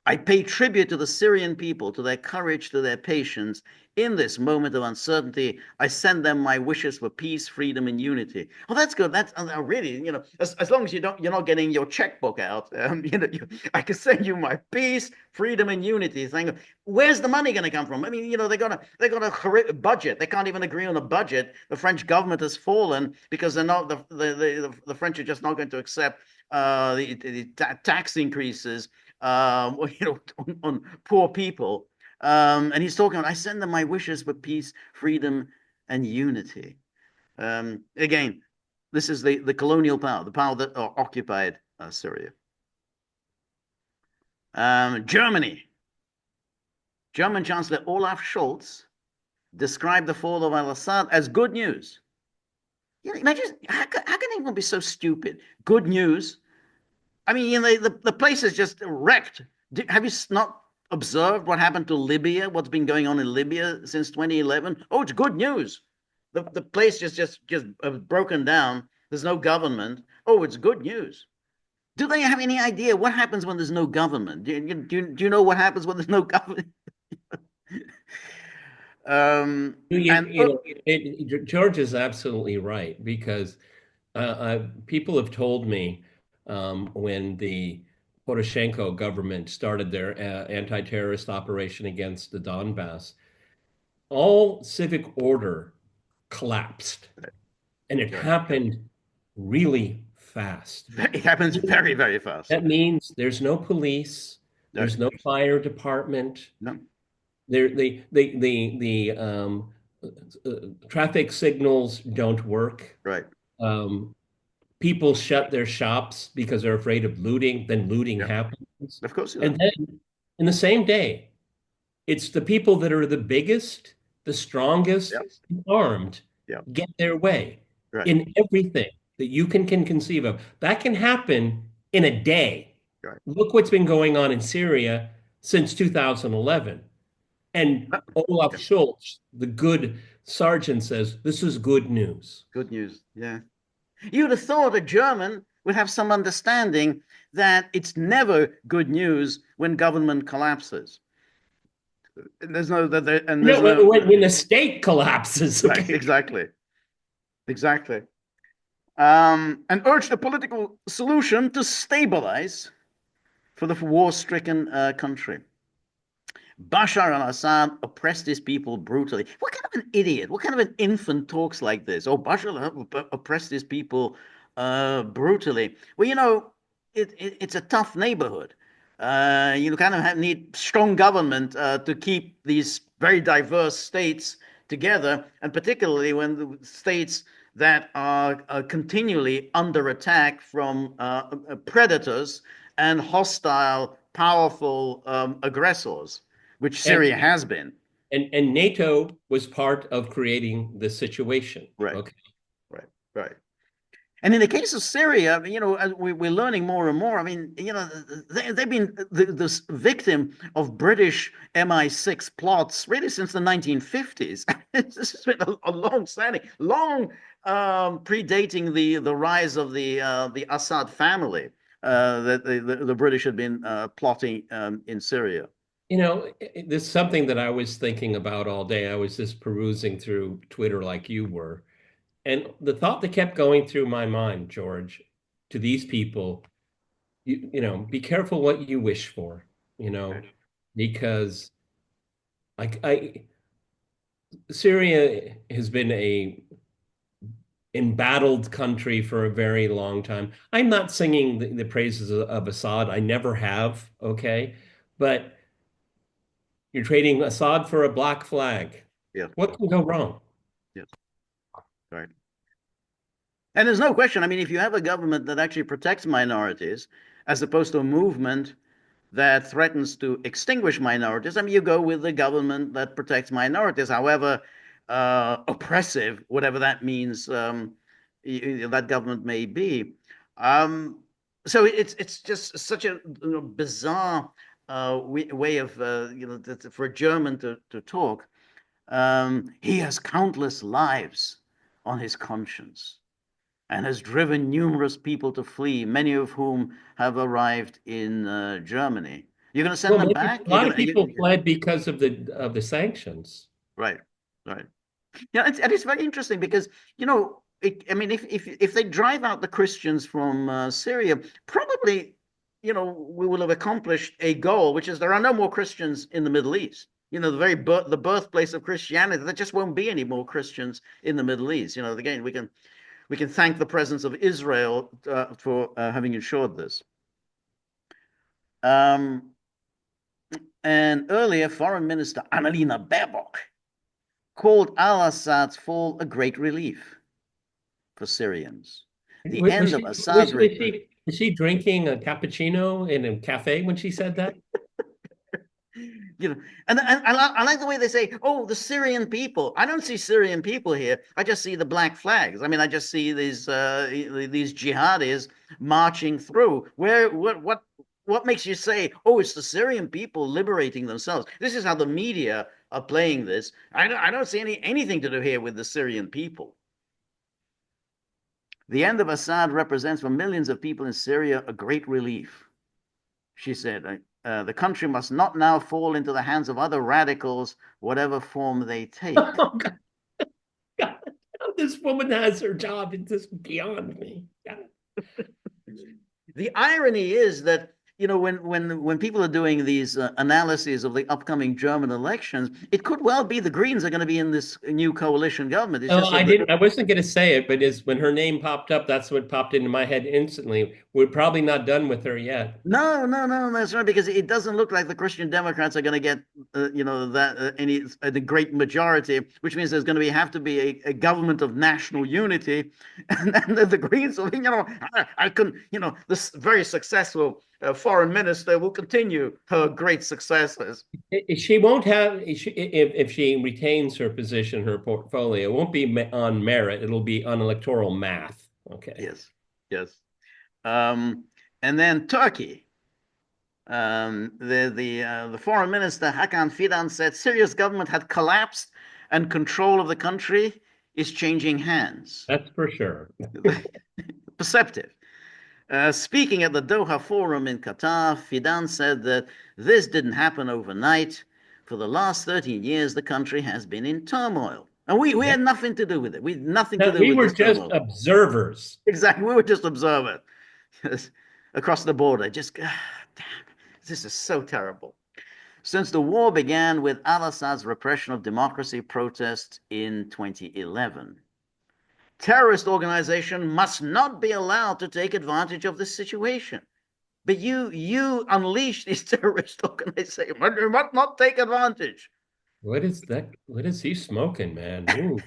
I pay tribute to the Syrian people, to their courage, to their patience. In this moment of uncertainty, I send them my wishes for peace, freedom, and unity. Well, that's good. That's really, as long as you're not getting your checkbook out, I can send you my peace, freedom, and unity. Saying, where's the money going to come from? I mean, they got a budget. They can't even agree on a budget. The French government has fallen because they're not the French are just not going to accept the tax increases on poor people. And he's talking about, I send them my wishes for peace, freedom, and unity. Again, this is the colonial power, the power that occupied Syria. Germany. German Chancellor Olaf Scholz described the fall of al-Assad as good news. Imagine, how can anyone be so stupid? Good news. I mean, the place is just wrecked. Have you not observed what happened to Libya? What's been going on in Libya since 2011? Oh, it's good news. The place just broken down. There's no government. Oh, it's good news. Do they have any idea what happens when there's no government? Do you know what happens when there's no government? And George is absolutely right because people have told me when the Poroshenko government started their anti-terrorist operation against the Donbass, all civic order collapsed, and it happened really fast. it happens very, very fast. That means there's no police, there's no fire department. No. The traffic signals don't work. Right. People shut their shops because they're afraid of looting. Then looting happens, Of course. and then in the same day, it's the people that are the biggest, the strongest, armed get their way in everything that you can conceive of. That can happen in a day. Right. Look what's been going on in Syria. since 2011. And Uh, Olaf yeah, Scholz, the good sergeant, says this is good news. good news. Yeah. You'd have thought a German would have some understanding that it's never good news when government collapses. And there's no that there, and there's No, no when the state collapses, right, okay. exactly, exactly. And urged a political solution to stabilize for the war-stricken country. Bashar al-Assad oppressed his people brutally. What kind of an idiot? What kind of an infant talks like this? Oh, Bashar oppressed his people brutally. Well, it's a tough neighborhood. You kind of need strong government to keep these very diverse states together, and particularly when the states that are continually under attack from predators and hostile, powerful aggressors, which And, Syria has been. and NATO was part of creating the situation. Right, Okay. right, right. And in the case of Syria, as we're learning more and more. I mean, they've been this victim of British MI6 plots really since the 1950s. This has been a long-standing, long predating the rise of the Assad family that the British had been plotting in Syria. There's something that I was thinking about all day. I was just perusing through Twitter like you were. And the thought that kept going through my mind, George, to these people, be careful what you wish for, you know, Right. because Syria has been a embattled country for a very long time. I'm not singing the praises of Assad. I never have, okay? But you're trading Assad for a black flag. Yeah. What can go wrong? Yes. Right. And there's no question. I mean, if you have a government that actually protects minorities, as opposed to a movement that threatens to extinguish minorities, I mean, you go with the government that protects minorities, however oppressive, whatever that means, that government may be. Um, so it's just such a bizarre way of for a German to talk. He has countless lives on his conscience and has driven numerous people to flee, many of whom have arrived in Germany. You're going to send Well, them maybe back? a lot of people fled because of the sanctions. Right, right. Yeah, and it's very interesting because I mean, if they drive out the Christians from Syria, probably we will have accomplished a goal, which is there are no more Christians in the Middle East. The birthplace of Christianity. There just won't be any more Christians in the Middle East. Again, we can thank the presence of Israel for having ensured this. Um, and earlier, Foreign Minister Annalena Baerbock called al-Assad's fall a great relief for Syrians. The Was end of she was, Assad's was reign. she was she drinking a cappuccino in a cafe when she said that? You know, and I like the way they say, "Oh, the Syrian people." I don't see Syrian people here. I just see the black flags. I mean, I just see these jihadis marching through. What makes you say, "Oh, it's the Syrian people liberating themselves"? This is how the media are playing this. I don't see anything to do here with the Syrian people. The end of Assad represents for millions of people in Syria a great relief, she said. The country must not now fall into the hands of other radicals, whatever form they take. Oh God, God, this woman has her job. It's just beyond me. God. The irony is that when people are doing these analyses of the upcoming German elections, it could well be the Greens are going to be in this new coalition government. It's Oh, just I that didn't. I wasn't going to say it, but when her name popped up, that's what popped into my head instantly. We're probably not done with her yet. no, no, no, that's right. Because it doesn't look like the Christian Democrats are going to get, that any the great majority, which means there's going to have to be a government of national unity, and the Greens, I can, this very successful foreign minister will continue her great successes. She won't have if she retains her position, her portfolio, it won't be on merit. It'll be on electoral math. Okay. Yes, yes. Um, and then Turkey. The foreign minister Hakan Fidan said Syria's government had collapsed and control of the country is changing hands. That's for sure. Perceptive. Speaking at the Doha Forum in Qatar, Fidan said that this didn't happen overnight. For the last 13 years, the country has been in turmoil. And we Yeah. had nothing to do with it. We had nothing to No, do we with were this just turmoil. observers. Exactly. We were just observers across the border. Just, damn, this is so terrible. Since the war began with al-Assad's repression of democracy protests in 2011, terrorist organization must not be allowed to take advantage of this situation. But you unleash these terrorist organizations. You must not take advantage. What is that? What is he smoking, man? Ooh.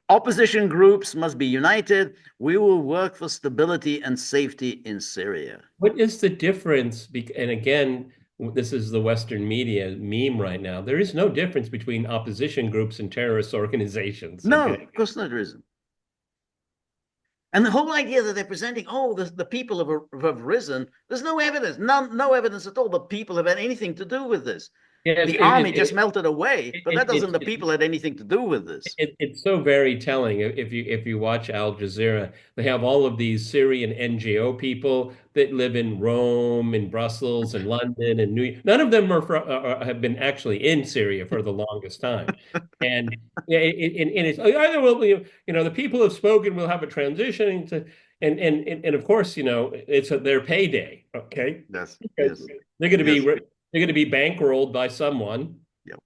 Opposition groups must be united. We will work for stability and safety in Syria. What is the difference? And again, this is the Western media meme right now. There is no difference between opposition groups and terrorist organizations. No, Okay. of course not, there isn't. And the whole idea that they're presenting, oh, the people have risen, there's no evidence, no evidence at all that people have had anything to do with this. Yes, The army just melted away, but that doesn't, the it, people had anything to do with this. it's so very telling. If you watch Al Jazeera, they have all of these Syrian NGO people that live in Rome and Brussels and London and New York. None of them have been actually in Syria for the longest time, and it's either will the people have spoken. We'll have a transition to and of course it's their payday. Okay, Yes, because yes, they're going to be yes. they're going to be bankrolled by someone Yep,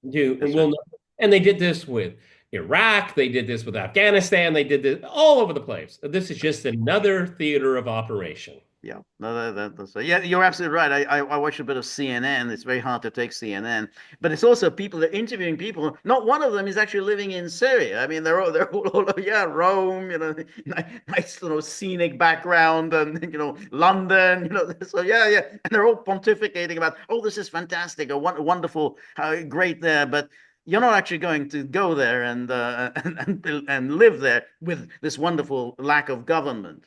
and that's right. we'll and they did this with Iraq, they did this with Afghanistan, they did this all over the place. This is just another theater of operation. Yeah, no, that's yeah. You're absolutely right. I watch a bit of CNN. It's very hard to take CNN, but it's also people that are interviewing people. Not one of them is actually living in Syria. I mean, they're all over, yeah, Rome, nice scenic background, and London, So yeah, and they're all pontificating about, oh, this is fantastic, or wonderful, how great there, but. You're not actually going to go there and live there with this wonderful lack of government.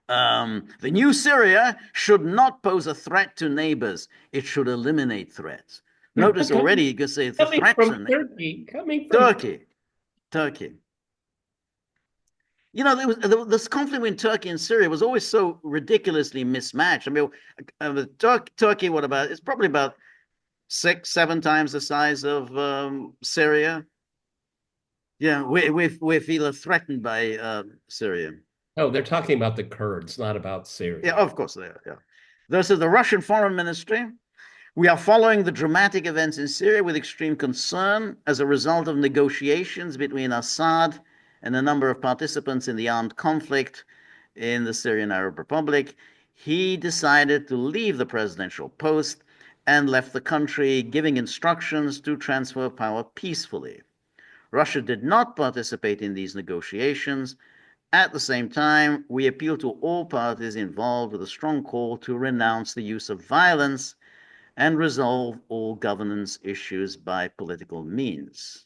The new Syria should not pose a threat to neighbors. It should eliminate threats. Notice already you can say it's a Coming threat from to Turkey, coming from Turkey. Turkey. This conflict between Turkey and Syria was always so ridiculously mismatched. I mean, Turkey, what about? It's probably about 6, 7 times the size of Syria. Yeah, we feel threatened by Syria. oh, they're talking about the Kurds, not about Yeah, Syria. of course they are. Yeah. This is the Russian Foreign Ministry. We are following the dramatic events in Syria with extreme concern as a result of negotiations between Assad and a number of participants in the armed conflict in the Syrian Arab Republic. He decided to leave the presidential post and left the country, giving instructions to transfer power peacefully. Russia did not participate in these negotiations. At the same time, we appeal to all parties involved with a strong call to renounce the use of violence and resolve all governance issues by political means.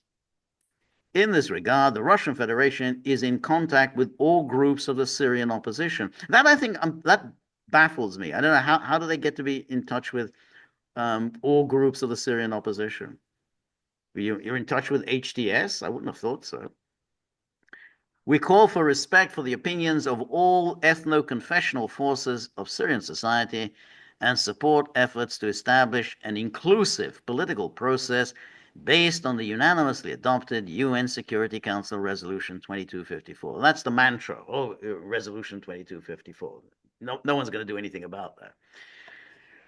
In this regard, the Russian Federation is in contact with all groups of the Syrian opposition. That I think that baffles me. I don't know how do they get to be in touch with all groups of the Syrian opposition. You're in touch with HTS? I wouldn't have thought so. We call for respect for the opinions of all ethno-confessional forces of Syrian society and support efforts to establish an inclusive political process based on the unanimously adopted UN Security Council Resolution 2254. That's the mantra. Oh, Resolution 2254. No one's going to do anything about that.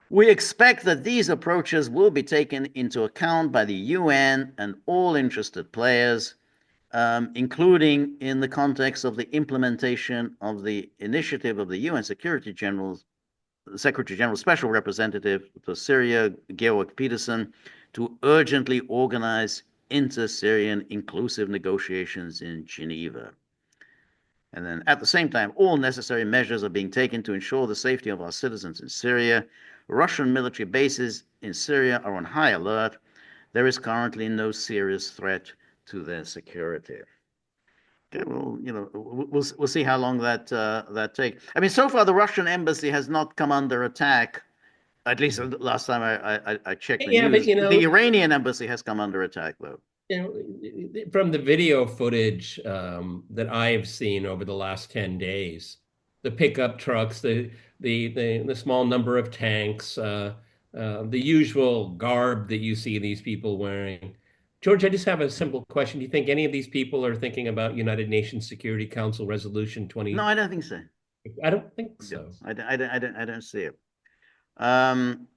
We expect that these approaches will be taken into account by the UN and all interested players, including in the context of the implementation of the initiative of the UN Secretary General's Special Representative for Syria, Georg Peterson, to urgently organize inter-Syrian inclusive negotiations in Geneva. And then at the same time, all necessary measures are being taken to ensure the safety of our citizens in Syria. Russian military bases in Syria are on high alert. There is currently no serious threat to their security. Okay, well, we'll see how long that takes. I mean, so far the Russian embassy has not come under attack At least last time I checked the Yeah, but news, the Iranian embassy has come under attack, though. from the video footage that I've seen over the last 10 days, the pickup trucks, the small number of tanks, the usual garb that you see these people wearing. George, I just have a simple question. Do you think any of these people are thinking about United Nations Security Council Resolution No, 20? I don't think so. I don't think Yeah, so. I don't see it. And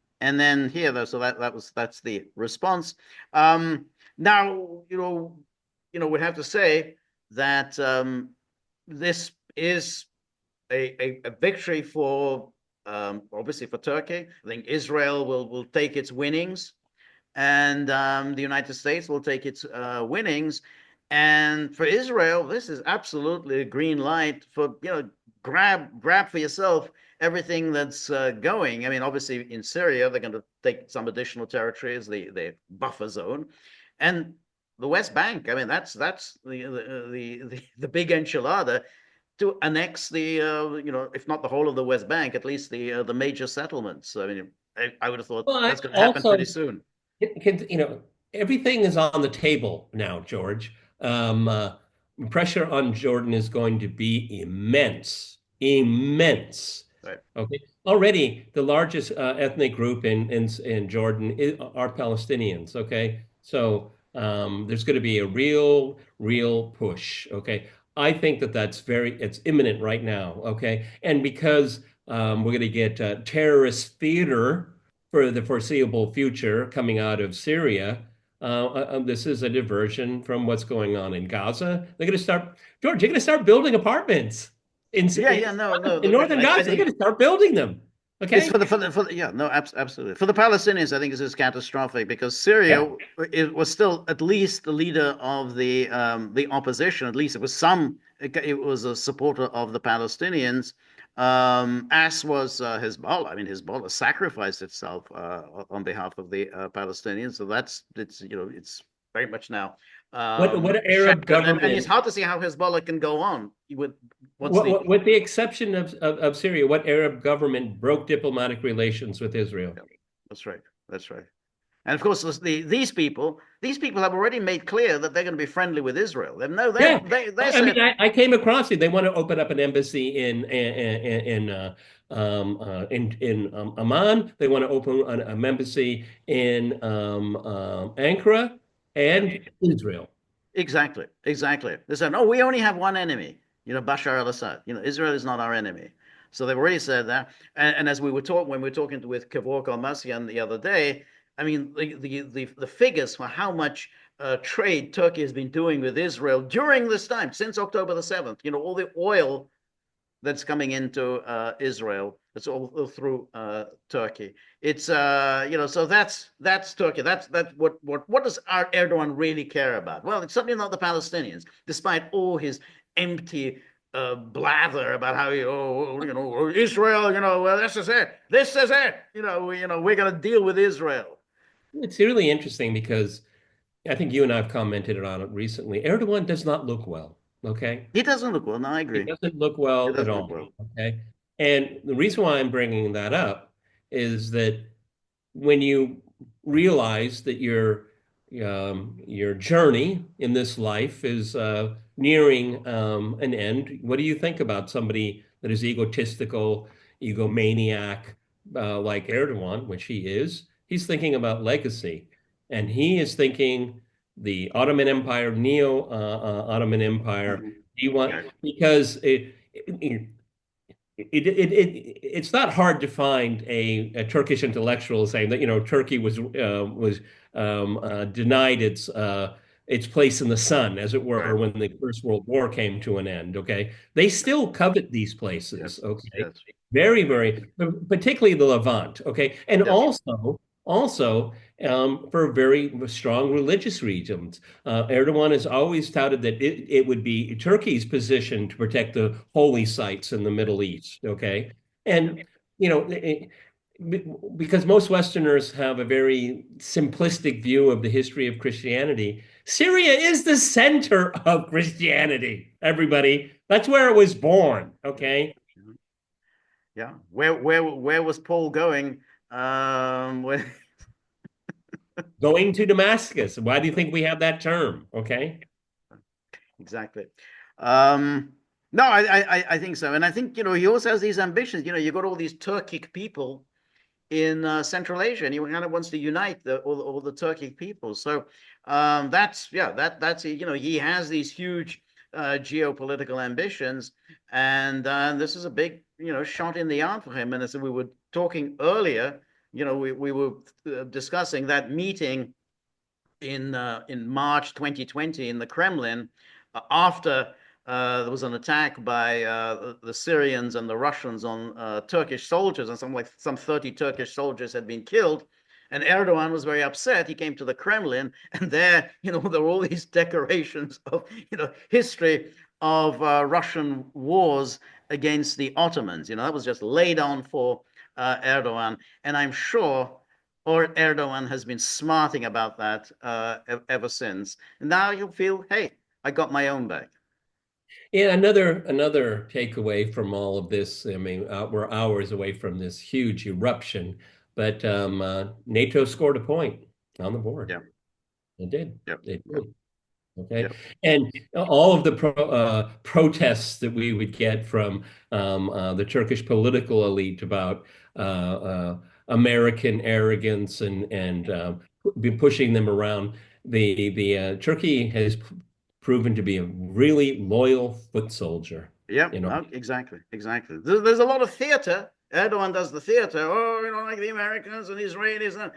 then here, though, so that's the response. Now, we have to say that this is a victory for obviously for Turkey. I think Israel will take its winnings, and the United States will take its winnings. And for Israel, this is absolutely a green light for grab for yourself everything that's going. I mean, obviously in Syria they're going to take some additional territories, the buffer zone, and the West Bank. I mean, that's the big enchilada to annex the if not the whole of the West Bank, at least the major settlements. I mean, I would have thought Well, I that's going to happen pretty also soon. everything is on the table now, George. Pressure on Jordan is going to be immense, immense. Right. Okay. Already, the largest ethnic group in Jordan are Palestinians. Okay. So there's going to be a real push. Okay. I think that it's imminent right now. Okay. And because we're going to get terrorist theater for the foreseeable future coming out of Syria. This is a diversion from what's going on in Gaza. They're going to start, George, they're going to start building apartments in, Yeah, no, no. in northern I Gaza. They're think going to start building them. it's Okay. yeah, no, absolutely. For the Palestinians, I think this is catastrophic because Syria, Yeah. it was still at least the leader of the opposition. At least it was it was a supporter of the Palestinians. As was Hezbollah. I mean, Hezbollah sacrificed itself on behalf of the Palestinians. So it's very much now What Arab shattered, and it's government, hard to see how Hezbollah can go on with once the with the exception of Syria, what Arab government broke diplomatic relations with Israel? yeah, that's right. That's right. And of course, these people have already made clear that they're going to be friendly with Israel. They no, Yeah, they I mean, said I came across it. They want to open up an embassy in Amman. They want to open an embassy in Ankara yeah, and Israel. exactly, exactly. They said, no, we only have one enemy, Bashar al-Assad. Israel is not our enemy. So they've already said that. And as we were talking when we were talking with Kevork Almasian the other day, I mean, the figures for how much trade Turkey has been doing with Israel during this time, since October the 7th, all the oil that's coming into Israel. It's all through Turkey. It's so that's Turkey. That's what does our Erdogan really care about? Well, it's certainly not the Palestinians, despite all his empty blather about how Israel. Well, this is it. This is it. We're going to deal with Israel. It's really interesting because I think you and I have commented on it recently. Erdogan does not look well. Okay. It doesn't look well. No, I It agree. doesn't look It well at doesn't look all. well. Okay. And the reason why I'm bringing that up is that when you realize that your journey in this life is nearing an end, what do you think about somebody that is egotistical, egomaniac, like Erdogan, which he is? He's thinking about legacy, and he is thinking the Ottoman Empire, neo Ottoman Empire. Mm-hmm. He want Right. because it's not hard to find a Turkish intellectual saying that Turkey was denied its place in the sun, as it were, Right. when the First World War came to an end. Okay, they still covet these Yes. places. Okay, Yes. very, particularly the Levant. Okay, and Yes. also for very strong religious reasons. Erdogan has always touted that it would be Turkey's position to protect the holy sites in the Middle East. Okay. Yes. And, you know, because most Westerners have a very simplistic view of the history of Christianity, Syria is the center of Christianity, everybody. That's where it was born. Yes. Okay. Yeah. Where was Paul going Well, Going to Damascus. Why do you think we have that term? Okay. exactly. Um, no, I think so, and I think he also has these ambitions. You got all these Turkic people in Central Asia, and he kind of wants to unite all the Turkic people. So that's yeah, that's he has these huge geopolitical ambitions, and this is a big shot in the arm for him. And as we were talking earlier, we were discussing that meeting in March 2020 in the Kremlin after there was an attack by the Syrians and the Russians on Turkish soldiers, and some 30 Turkish soldiers had been killed. And Erdogan was very upset. He came to the Kremlin, and there, there were all these decorations of, history of Russian wars against the Ottomans. That was just laid on for Erdogan, and I'm sure or Erdogan has been smarting about that ever since. And now you feel, hey, I got my own back. Yeah, another takeaway from all of this. I mean, we're hours away from this huge eruption, but NATO scored a point on the board. Yeah, It did. yeah, It yeah, did. Okay. yeah, And all of the protests that we would get from the Turkish political elite about American arrogance and been pushing them around. The Turkey has proven to be a really loyal foot soldier. yeah. You know, No, exactly, exactly. There's a lot of theater. Erdogan does the theater. Oh, like the Americans and Israelis. And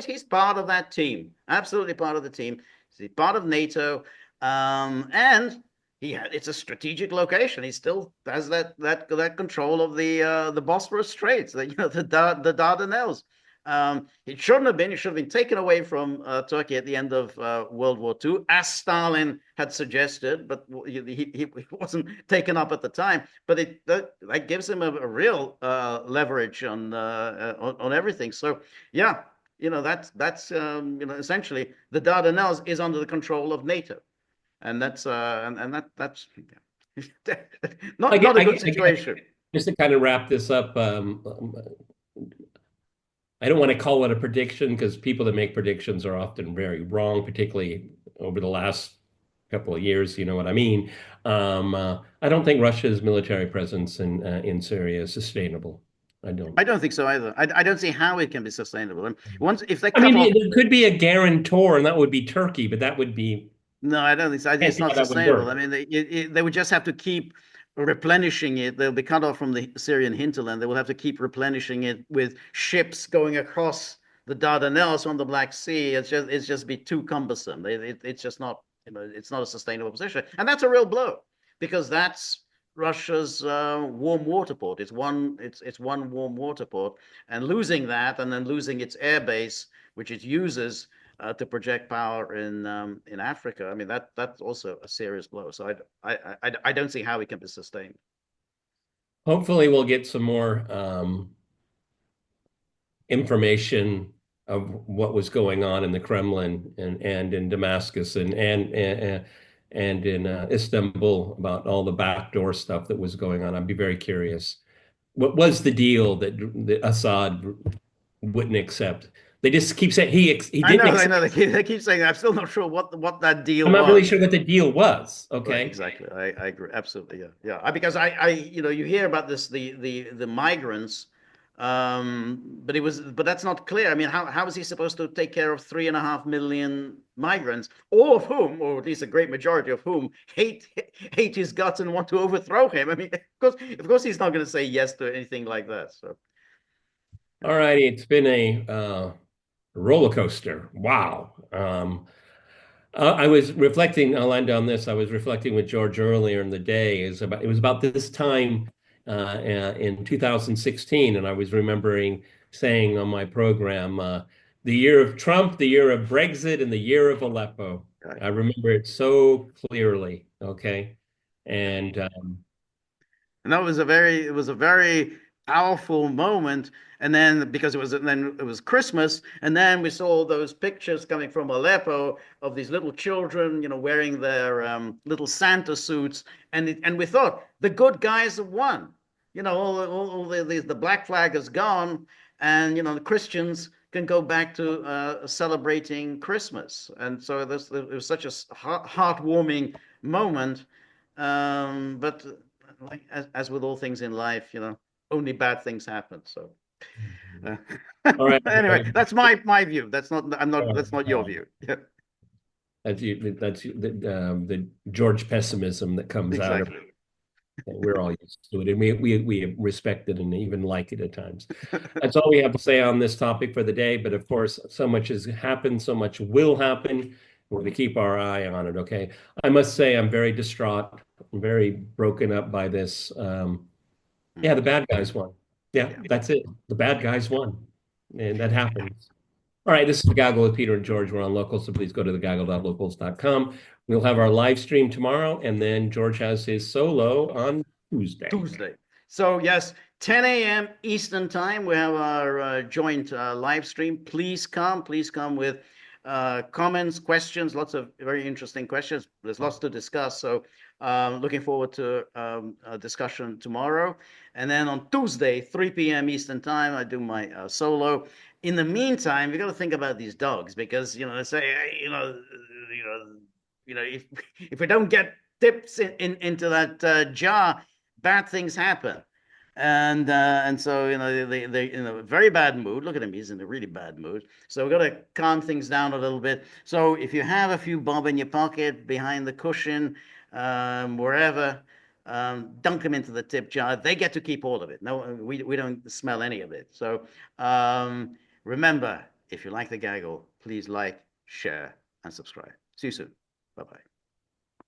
he's part of that team. Absolutely part of the team. He's part of NATO. And it's a strategic location. He still has that control of the Bosphorus Straits, the Dardanelles. It shouldn't have been. It should have been taken away from Turkey at the end of World War II, as Stalin had suggested, but he wasn't taken up at the time. But that gives him a real leverage on everything. So yeah, that's essentially the Dardanelles is under the control of NATO, and that's not a good I guess situation. just to kind of wrap this up, I don't want to call it a prediction because people that make predictions are often very wrong, particularly over the last couple of years. You know what I mean? I don't think Russia's military presence in Syria is sustainable. I don't. I don't think so either. I don't see how it can be sustainable. And once if they I cut mean, off, there could be a guarantor, and that would be Turkey, but that would be, no, I don't think so. can't It's see not how that would sustainable. work. I mean, they would just have to keep replenishing it. They'll be cut off from the Syrian hinterland. They will have to keep replenishing it with ships going across the Dardanelles on the Black Sea. It's just be too cumbersome. It's just not, it's not a sustainable position, and that's a real blow because that's Russia's warm water port. It's one warm water port, and losing that, and then losing its air base, which it uses to project power in Africa. I mean that's also a serious blow. So I don't see how it can be sustained. Hopefully, we'll get some more information of what was going on in the Kremlin and in Damascus and in Istanbul about all the backdoor stuff that was going on. I'd be very curious. What was the deal that Assad wouldn't accept? They just keep saying he I didn't know, I accept. know. They keep saying that. I'm still not sure what that deal I'm not really was. sure what the deal was. Right, Okay. exactly. I agree. Absolutely. Yeah. Yeah. Because you hear about this, the migrants, but that's not clear. I mean, how is he supposed to take care of 3.5 million migrants, all of whom, or at least a great majority of whom, hate his guts and want to overthrow him? I mean, of course, he's not going to say yes to anything like that. So, All righty. It's been a roller coaster. Wow. I was reflecting, I'll end on this. I was reflecting with George earlier in the day. It was about this time in 2016, and I was remembering saying on my program, the year of Trump, the year of Brexit, and the year of Aleppo. right. I remember it so clearly. Okay. And And it was a very powerful moment. And then because it was Christmas, and then we saw those pictures coming from Aleppo of these little children, wearing their little Santa suits, and we thought the good guys have won. All the black flag is gone, and the Christians can go back to celebrating Christmas. And so it was such a heartwarming moment. But like as with all things in life, only bad things happen. So uh, All right. anyway, that's my view. That's not your Uh, view. that's the George pessimism that comes out of Exactly. it. We're all used to it, and we respect it and even like it at times. That's all we have to say on this topic for the day. But of course, so much has happened, so much will happen. We're going to keep our eye on it. Okay. I must say, I'm very distraught. I'm very broken up by this. Yeah, Mm, the bad guys won. Yeah, yeah. that's it. The bad guys won, and that happens. All right, this is the Gaggle with Peter and George. We're on Locals, so please go to thegaggle.locals.com. We'll have our live stream tomorrow, and then George has his solo on Tuesday. Tuesday. So yes, 10 a.m. Eastern time. We have our joint live stream. Please come with comments, questions. Lots of very interesting questions. There's lots to discuss. So looking forward to a discussion tomorrow. And then on Tuesday, 3 p.m. Eastern time, I do my solo. In the meantime, we got to think about these dogs because they say you know if we don't get tips into that jar, bad things happen. And so they in a very bad mood. Look at him; he's in a really bad mood. So we've got to calm things down a little bit. So if you have a few bob in your pocket, behind the cushion, wherever, dunk them into the tip jar. They get to keep all of it. No, we don't smell any of it. So remember, if you like the gaggle, please like, share, and subscribe. See you soon. Bye bye.